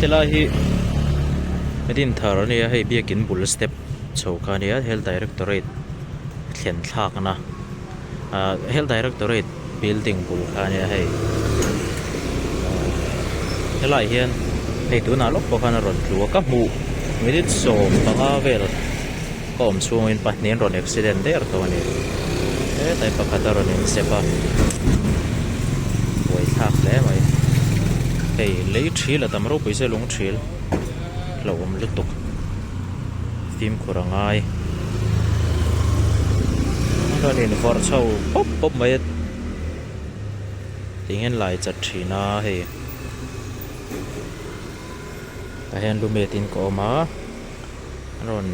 tela hi medin thar ania hei biakin bul step chhoka ania health directorate thlen thlak na health directorate building bul kha ania hei tela hian hei tuna lok pokana ron tlu ka mu medit som panga vel kom chuangin pahnin ron accident der to ani tai pakata ron in sepa wai thak le mai hei lei thil atam ro paise lung thil lawm lutuk tim khurangai ron in for chho pop pop mai tingen lai chat thina hei ta hen lu metin ko ma ron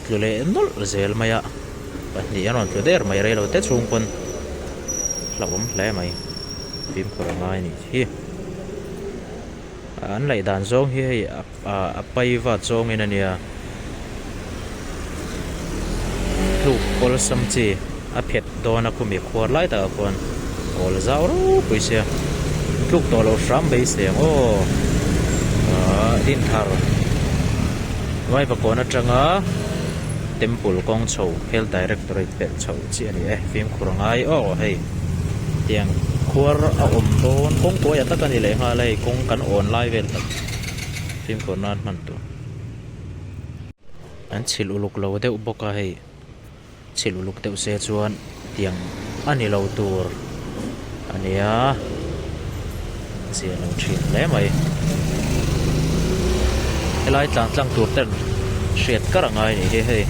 tlule nol zel maya pahni anon tlu der mai relo te chung kon lawm hle mai tim khurangai ni hi an lai dan zong hi hei a paiwa chong in ania lu kol sam chi a phet dona khumi khwar lai ta kon ol zau ro puisia tluk to lo ram be seng o din thar vai pa kona tanga temple kong chho health directorate pel chho chi ani phim khurangai o hei tiang khwar a don kong ko ya takani le nga lai kong kan online vel tak phim kornan man tu an chil uluk lo de uboka hei chil uluk de se chuan tiang ani lo tur ania zian thin le mai helai tlang tur ten shet karangai ni hei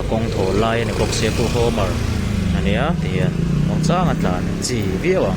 kong tho lai ni kok se ku homer ania tian mong chang atlan chi viawa